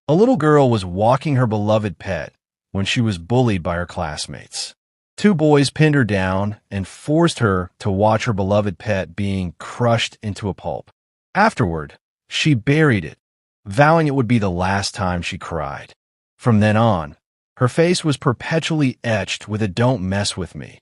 A little girl was walking her beloved pet when she was bullied by her classmates. Two boys pinned her down and forced her to watch her beloved pet being crushed into a pulp. Afterward, she buried it, vowing it would be the last time she cried. From then on, her face was perpetually etched with a "don't mess with me,"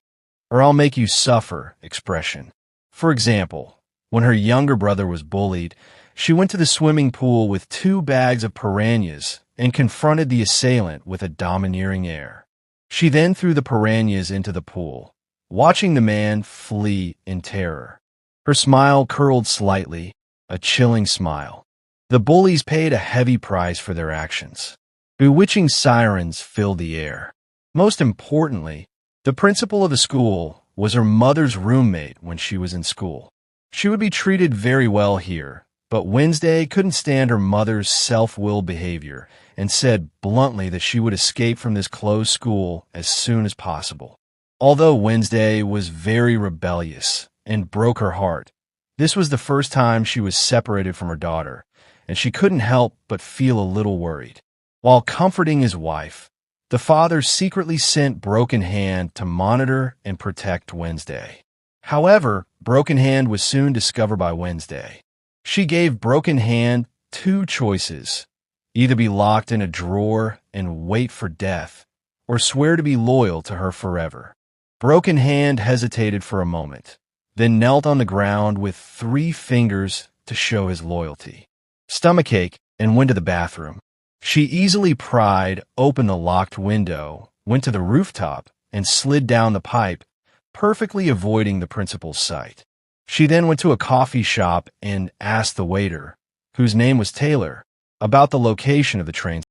or "I'll make you suffer" expression. For example, when her younger brother was bullied, she went to the swimming pool with 2 bags of piranhas and confronted the assailant with a domineering air. She then threw the piranhas into the pool, watching the man flee in terror. Her smile curled slightly, a chilling smile. The bullies paid a heavy price for their actions. Bewitching sirens filled the air. Most importantly, the principal of the school was her mother's roommate when she was in school. She would be treated very well here, but Wednesday couldn't stand her mother's self-willed behavior and said bluntly that she would escape from this closed school as soon as possible. Although Wednesday was very rebellious and broke her heart, this was the first time she was separated from her daughter, and she couldn't help but feel a little worried. While comforting his wife, the father secretly sent Broken Hand to monitor and protect Wednesday. However, Broken Hand was soon discovered by Wednesday. She gave Broken Hand 2 choices: either be locked in a drawer and wait for death, or swear to be loyal to her forever. Broken Hand hesitated for a moment, then knelt on the ground with 3 fingers to show his loyalty. Stomachache and went to the bathroom. She easily pried open the locked window, went to the rooftop, and slid down the pipe, perfectly avoiding the principal's sight. She then went to a coffee shop and asked the waiter, whose name was Taylor, about the location of the train.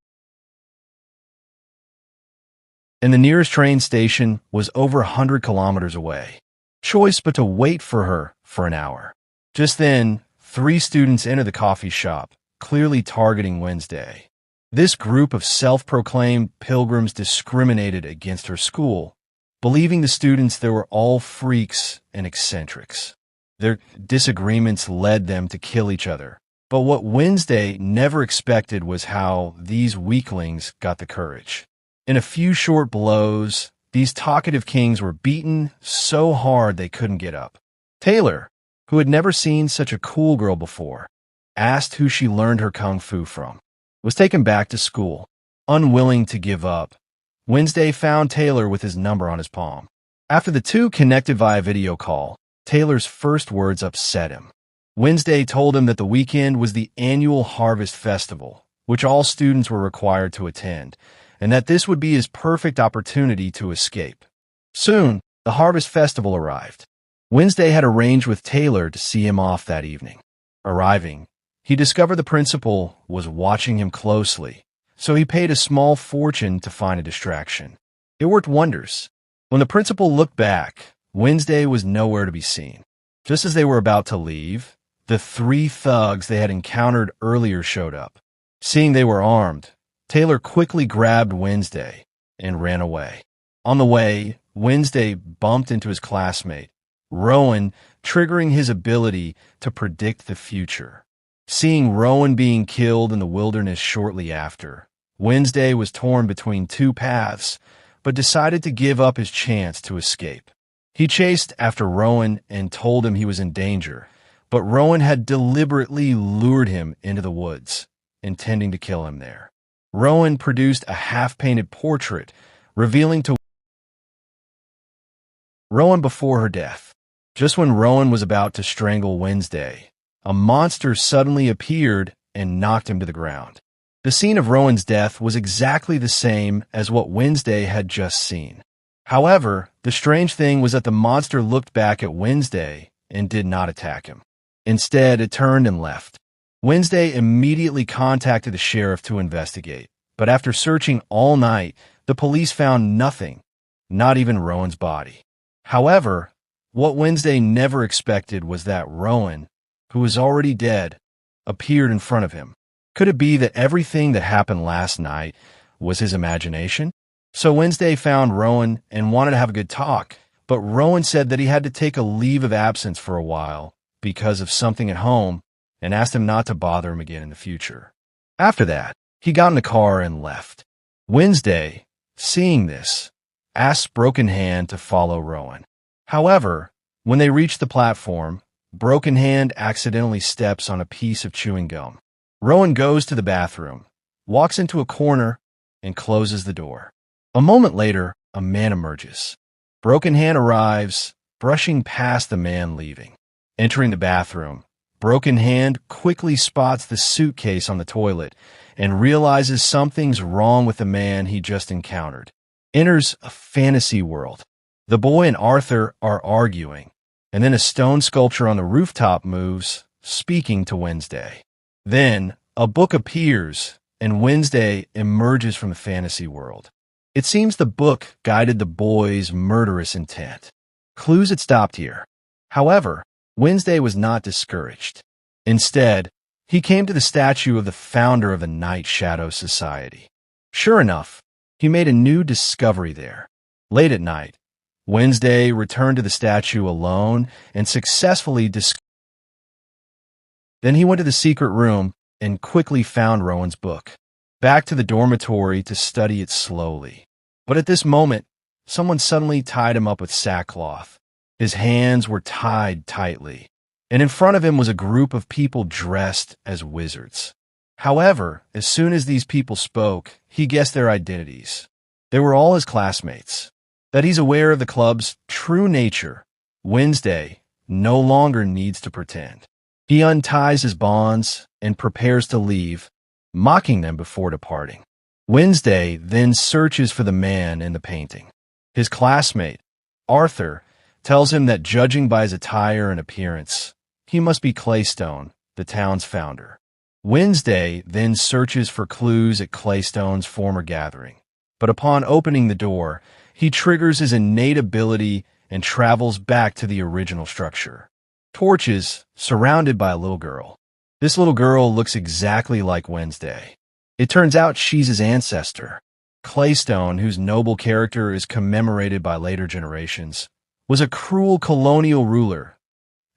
And the nearest train station was over 100 kilometers away. Choice but to wait for her for an hour. Just then, 3 students entered the coffee shop, clearly targeting Wednesday. This group of self-proclaimed pilgrims discriminated against her school, believing the students they were all freaks and eccentrics. Their disagreements led them to kill each other. But what Wednesday never expected was how these weaklings got the courage. In a few short blows, these talkative kings were beaten so hard they couldn't get up. Taylor, who had never seen such a cool girl before, asked who she learned her kung fu from, was taken back to school. Unwilling to give up, Wednesday found Taylor with his number on his palm. After the 2 connected via video call, Taylor's first words upset him. Wednesday told him that the weekend was the annual Harvest Festival, which all students were required to attend, and that this would be his perfect opportunity to escape. Soon, the Harvest Festival arrived. Wednesday had arranged with Taylor to see him off that evening. Arriving, he discovered the principal was watching him closely, so he paid a small fortune to find a distraction. It worked wonders. When the principal looked back, Wednesday was nowhere to be seen. Just as they were about to leave, the 3 thugs they had encountered earlier showed up. Seeing they were armed, Taylor quickly grabbed Wednesday and ran away. On the way, Wednesday bumped into his classmate, Rowan, triggering his ability to predict the future. Seeing Rowan being killed in the wilderness shortly after, Wednesday was torn between 2 paths, but decided to give up his chance to escape. He chased after Rowan and told him he was in danger, but Rowan had deliberately lured him into the woods, intending to kill him there. Rowan produced a half-painted portrait, revealing to Rowan before her death. Just when Rowan was about to strangle Wednesday, a monster suddenly appeared and knocked him to the ground. The scene of Rowan's death was exactly the same as what Wednesday had just seen. However, the strange thing was that the monster looked back at Wednesday and did not attack him. Instead, it turned and left. Wednesday immediately contacted the sheriff to investigate, but after searching all night, the police found nothing, not even Rowan's body. However, what Wednesday never expected was that Rowan, who was already dead, appeared in front of him. Could it be that everything that happened last night was his imagination? So Wednesday found Rowan and wanted to have a good talk, but Rowan said that he had to take a leave of absence for a while because of something at home and asked him not to bother him again in the future. After that, He got in the car and left. Wednesday, seeing this, asked Broken Hand to follow Rowan. However, when they reach the platform, Broken Hand accidentally steps on a piece of chewing gum. Rowan goes to the bathroom, walks into a corner, and closes the door. A moment later, a man emerges. Broken Hand arrives, brushing past the man leaving. Entering the bathroom, Broken Hand quickly spots the suitcase on the toilet and realizes something's wrong with the man he just encountered. Enters a fantasy world. The boy and Arthur are arguing, and then a stone sculpture on the rooftop moves, speaking to Wednesday. Then, a book appears, and Wednesday emerges from the fantasy world. It seems the book guided the boy's murderous intent. Clues had stopped here. However, Wednesday was not discouraged. Instead, he came to the statue of the founder of the Night Shadow Society. Sure enough, he made a new discovery there. Late at night, Wednesday returned to the statue alone and successfully Then he went to the secret room and quickly found Rowan's book. Back to the dormitory to study it slowly. But at this moment, someone suddenly tied him up with sackcloth. His hands were tied tightly, and in front of him was a group of people dressed as wizards. However, as soon as these people spoke, he guessed their identities. They were all his classmates. That he's aware of the club's true nature, Wednesday no longer needs to pretend. He unties his bonds and prepares to leave, mocking them before departing. Wednesday then searches for the man in the painting. His classmate, Arthur, tells him that judging by his attire and appearance, he must be Claystone, the town's founder. Wednesday then searches for clues at Claystone's former gathering, but upon opening the door, he triggers his innate ability and travels back to the original structure. Torches, surrounded by a little girl. This little girl looks exactly like Wednesday. It turns out she's his ancestor. Claystone, whose noble character is commemorated by later generations, was a cruel colonial ruler.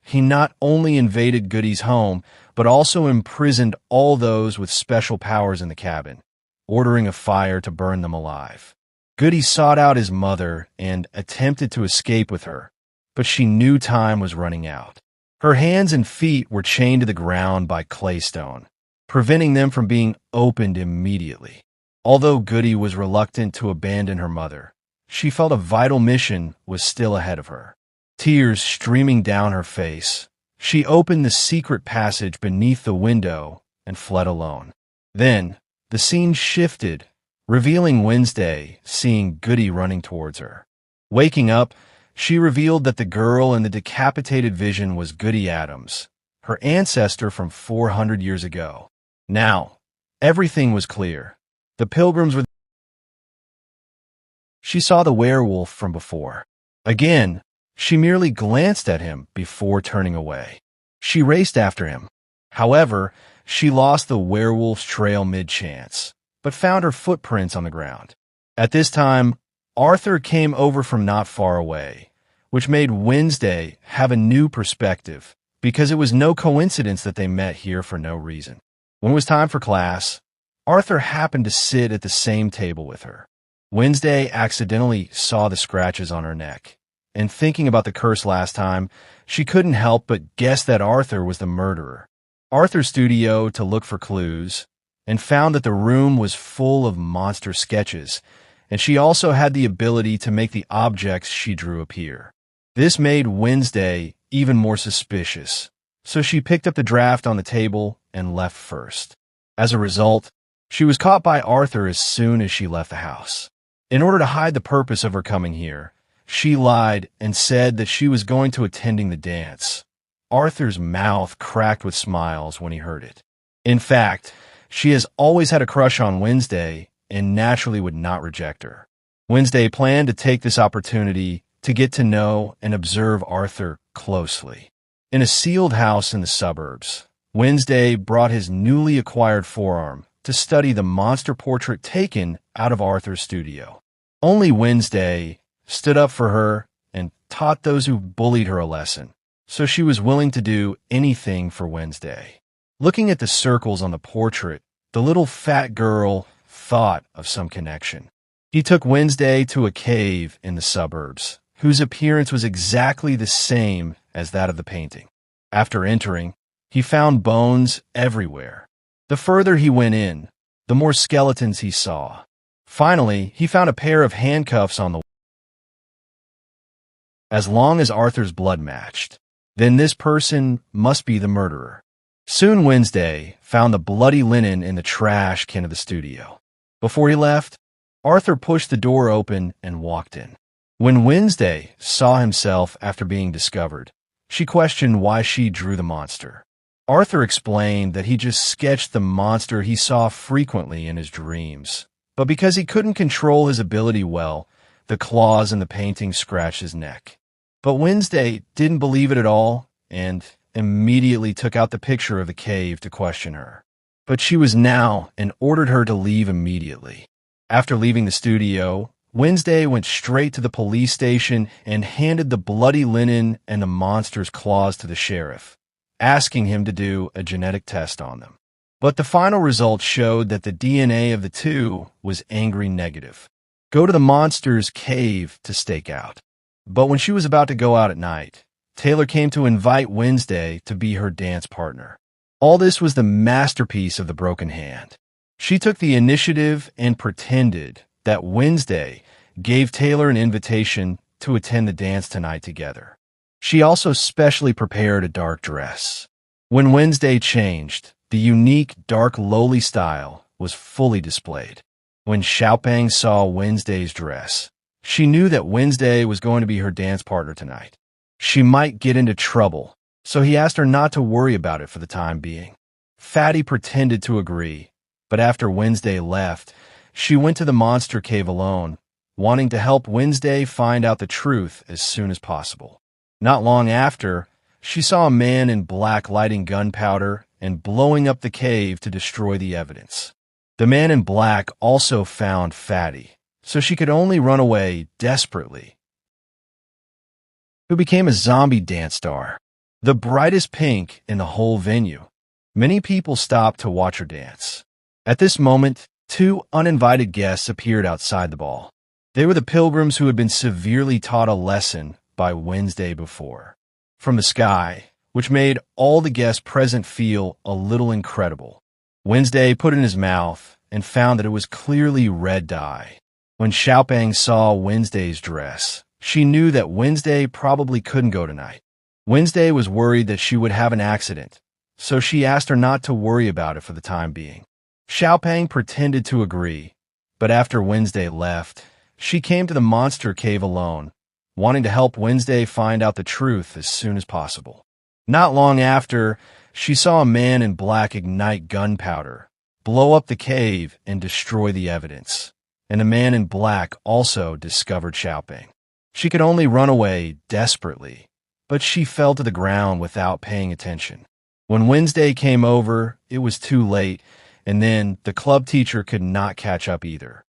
He not only invaded Goody's home, but also imprisoned all those with special powers in the cabin, ordering a fire to burn them alive. Goody sought out his mother and attempted to escape with her, but she knew time was running out. Her hands and feet were chained to the ground by Claystone, preventing them from being opened immediately. Although Goody was reluctant to abandon her mother, she felt a vital mission was still ahead of her. Tears streaming down her face, she opened the secret passage beneath the window and fled alone. Then, the scene shifted, revealing Wednesday seeing Goody running towards her. Waking up, she revealed that the girl in the decapitated vision was Wednesday Addams, her ancestor from 400 years ago. Now, everything was clear. The pilgrims were... She saw the werewolf from before. Again, she merely glanced at him before turning away. She raced after him. However, she lost the werewolf's trail mid-chance, but found her footprints on the ground. At this time, Arthur came over from not far away, which made Wednesday have a new perspective, because it was no coincidence that they met here for no reason. When it was time for class, Arthur happened to sit at the same table with her. Wednesday accidentally saw the scratches on her neck, and thinking about the curse last time, she couldn't help but guess that Arthur was the murderer. Arthur's studio to look for clues, and found that the room was full of monster sketches, and she also had the ability to make the objects she drew appear. This made Wednesday even more suspicious, so she picked up the draft on the table and left first. As a result, she was caught by Arthur as soon as she left the house. In order to hide the purpose of her coming here, she lied and said that she was going to attending the dance. Arthur's mouth cracked with smiles when he heard it. In fact, she has always had a crush on Wednesday and naturally would not reject her. Wednesday planned to take this opportunity to get to know and observe Arthur closely. In a sealed house in the suburbs, Wednesday brought his newly acquired forearm to study the monster portrait taken out of Arthur's studio. Only Wednesday stood up for her and taught those who bullied her a lesson, so she was willing to do anything for Wednesday. Looking at the circles on the portrait, the little fat girl thought of some connection. He took Wednesday to a cave in the suburbs, whose appearance was exactly the same as that of the painting. After entering, he found bones everywhere. The further he went in, the more skeletons he saw. Finally, he found a pair of handcuffs on the wall. As long as Arthur's blood matched, then this person must be the murderer. Soon Wednesday found the bloody linen in the trash can of the studio. Before he left, Arthur pushed the door open and walked in. When Wednesday saw himself after being discovered, she questioned why she drew the monster. Arthur explained that he just sketched the monster he saw frequently in his dreams. But because he couldn't control his ability well, the claws in the painting scratched his neck. But Wednesday didn't believe it at all and immediately took out the picture of the cave to question her. But she was now and ordered her to leave immediately. After leaving the studio, Wednesday went straight to the police station and handed the bloody linen and the monster's claws to the sheriff, asking him to do a genetic test on them. But the final results showed that the DNA of the two was angry negative. Go to the monster's cave to stake out. But when she was about to go out at night, Taylor came to invite Wednesday to be her dance partner. All this was the masterpiece of the broken hand. She took the initiative and pretended that Wednesday gave Taylor an invitation to attend the dance tonight together. She also specially prepared a dark dress. When Wednesday changed, the unique dark lowly style was fully displayed. When Xiaopeng saw Wednesday's dress, she knew that Wednesday was going to be her dance partner tonight. She might get into trouble, so he asked her not to worry about it for the time being. Fatty pretended to agree, but after Wednesday left, she went to the monster cave alone, wanting to help Wednesday find out the truth as soon as possible. Not long after, she saw a man in black lighting gunpowder and blowing up the cave to destroy the evidence. The man in black also found Fatty, so she could only run away desperately, who became a zombie dance star, the brightest pink in the whole venue. Many people stopped to watch her dance. At this moment, two uninvited guests appeared outside the ball. They were the pilgrims who had been severely taught a lesson by Wednesday before. From the sky, which made all the guests present feel a little incredible. Wednesday put it in his mouth and found that it was clearly red dye. When Xiaopeng saw Wednesday's dress, she knew that Wednesday probably couldn't go tonight. Wednesday was worried that she would have an accident, so she asked her not to worry about it for the time being. Xiaopeng pretended to agree, but after Wednesday left, she came to the monster cave alone, wanting to help Wednesday find out the truth as soon as possible. Not long after, she saw a man in black ignite gunpowder, blow up the cave, and destroy the evidence. And the man in black also discovered Xiaopeng. She could only run away desperately, but she fell to the ground without paying attention. When Wednesday came over, it was too late, and then the club teacher could not catch up either.